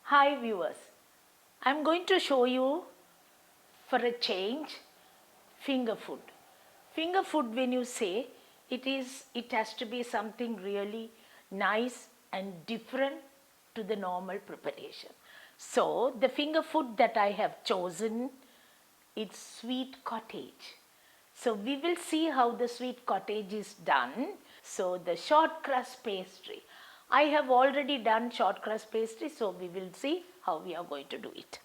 Hi viewers, I am going to show you for a change finger food. Finger food, when you say it has to be something really nice and different to the normal preparation. So the finger food that I have chosen, it's sweet cottage. So we will see how the sweet cottage is done. So the short crust pastry. I have already done short crust pastry, so we will see how we are going to do it.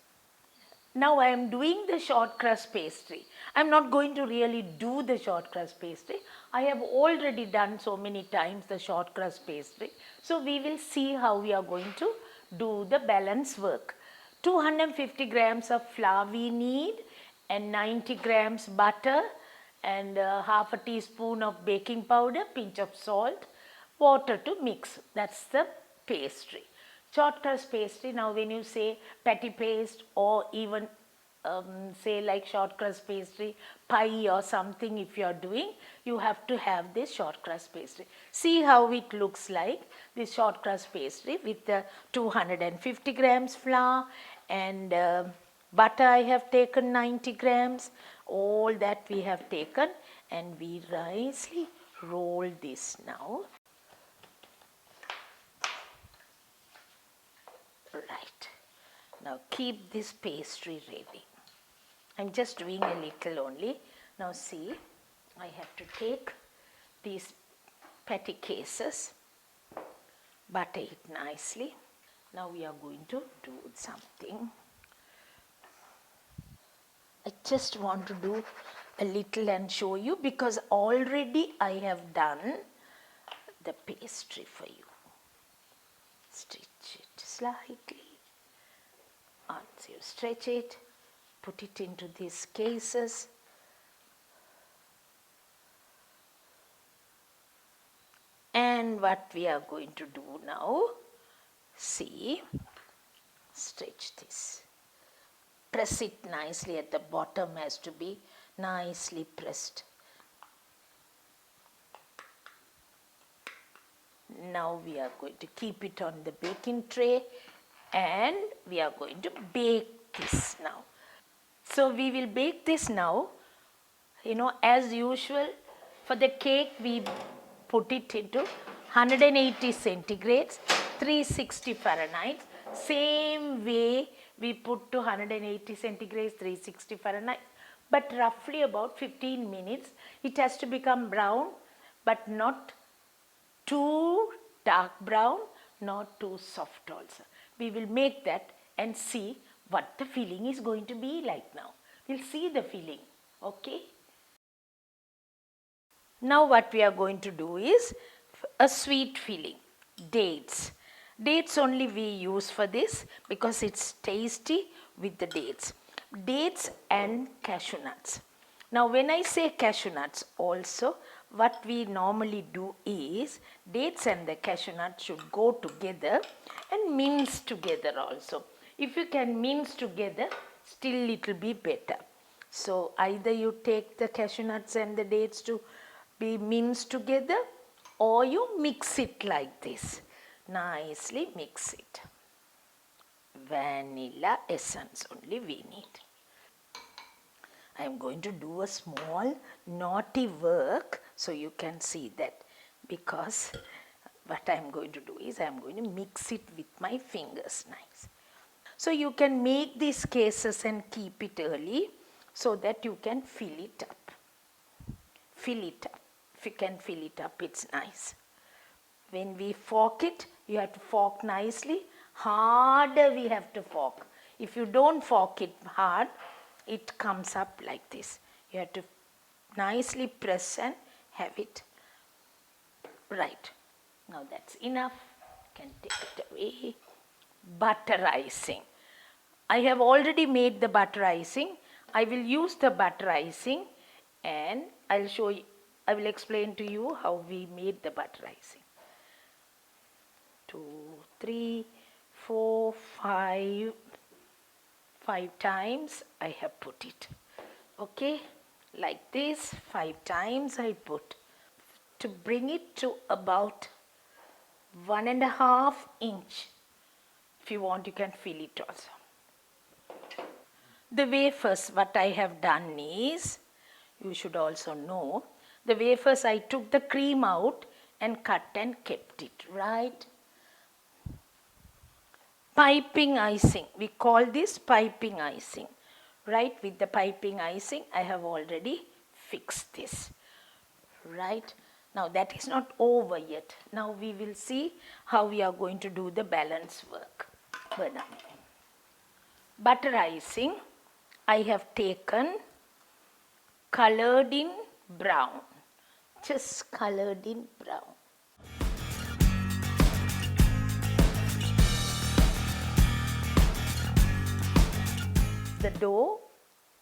Now I am doing the short crust pastry. I am not going to really do the short crust pastry. I have already done so many times the short crust pastry. So we will see how we are going to do the balance work. 250 grams of flour we need and 90 grams butter and half a teaspoon of baking powder, pinch of salt, water to mix. That's the pastry. Short crust pastry, now when you say patty paste or even say like short crust pastry, pie or something if you are doing, you have to have this short crust pastry. See how it looks like, this short crust pastry with the 250 grams flour and butter I have taken 90 grams, all that we have taken, and we nicely roll this now. Right. Now keep this pastry ready. I'm just doing a little only. Now see, I have to take these patty cases, butter it nicely. Now we are going to do something. I just want to do a little and show you because already I have done the pastry for you. Stretch it slightly. Once you stretch it, put it into these cases. And what we are going to do now, see, stretch this. Press it nicely at the bottom, has to be nicely pressed. Now we are going to keep it on the baking tray and we are going to bake this now. So we will bake this now, as usual for the cake we put it into 180 centigrades, 360 Fahrenheit. Same way we put to 180 centigrades, 360 Fahrenheit, but roughly about 15 minutes. It has to become brown, but not too dark brown, not too soft also. We will make that and see what the filling is going to be like now. We'll see the filling, okay? Now what we are going to do is a sweet filling, dates. Dates only we use for this because it's tasty with the dates. Dates and cashew nuts. Now when I say cashew nuts also, what we normally do is dates and the cashew nuts should go together and mince together also. If you can mince together, still it will be better. So either you take the cashew nuts and the dates to be minced together or you mix it like this. Nicely mix it. Vanilla essence only we need. I am going to do a small naughty work so you can see that, because what I am going to do is I am going to mix it with my fingers nice. So you can make these cases and keep it early so that you can fill it up. Fill it up. If you can fill it up, it's nice. When we fork it, you have to fork nicely. Harder we have to fork. If you don't fork it hard, it comes up like this. You have to nicely press and have it. Right. Now that's enough. You can take it away. Butter icing. I have already made the butter icing. I will use the butter icing and I'll show you. I will explain to you how we made the butter icing. 2, 3, 4, 5. 5 times I have put it. Okay, like this 5 times I put to bring it to about 1.5 inch If you want, you can fill it also. The wafers, what I have done is, you should also know, the wafers I took the cream out and cut and kept it, right? Piping icing, we call this piping icing, right? With the piping icing, I have already fixed this, right? Now that is not over yet. Now we will see how we are going to do the balance work. Butter icing, I have taken colored in brown, just colored in brown. The door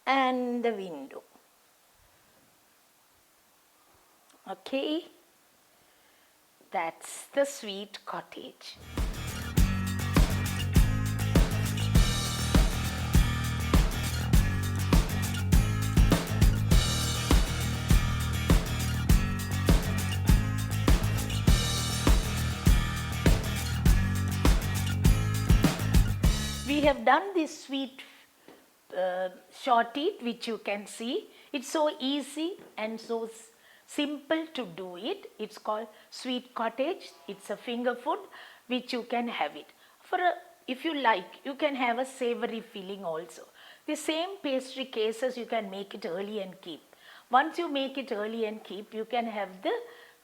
and the window. Okay, that's the sweet cottage. We have done this sweet short eat, which you can see. It's so easy and so simple to do it. It's called sweet cottage. It's a finger food which you can have it. If you like, you can have a savory filling also. The same pastry cases you can make it early and keep. Once you make it early and keep, you can have the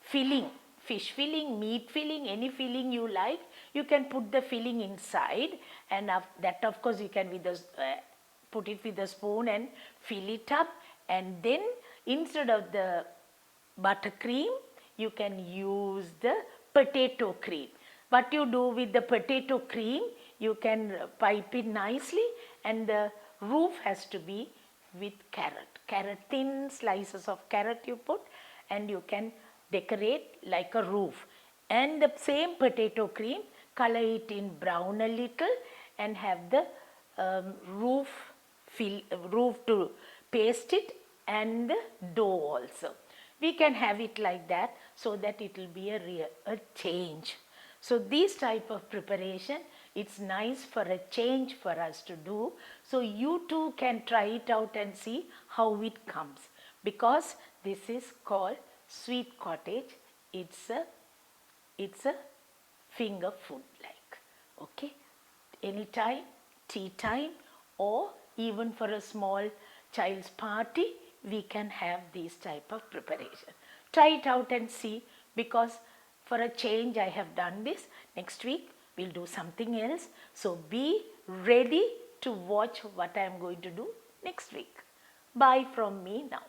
filling, fish filling, meat filling, any filling you like. You can put the filling inside, and that of course you can put it with a spoon and fill it up, and then instead of the buttercream, you can use the potato cream. What you do with the potato cream, you can pipe it nicely, and the roof has to be with carrot, thin slices of carrot you put, and you can decorate like a roof. And the same potato cream, color it in brown a little, and have the roof to paste it, and the dough also. We can have it like that, so that it will be a change. So this type of preparation, it's nice for a change for us to do. So you too can try it out and see how it comes, because this is called sweet cottage. It's a finger food like, okay, anytime, tea time, or even for a small child's party, we can have this type of preparation. Try it out and see, because for a change I have done this. Next week we'll do something else. So be ready to watch what I am going to do next week. Bye from me now.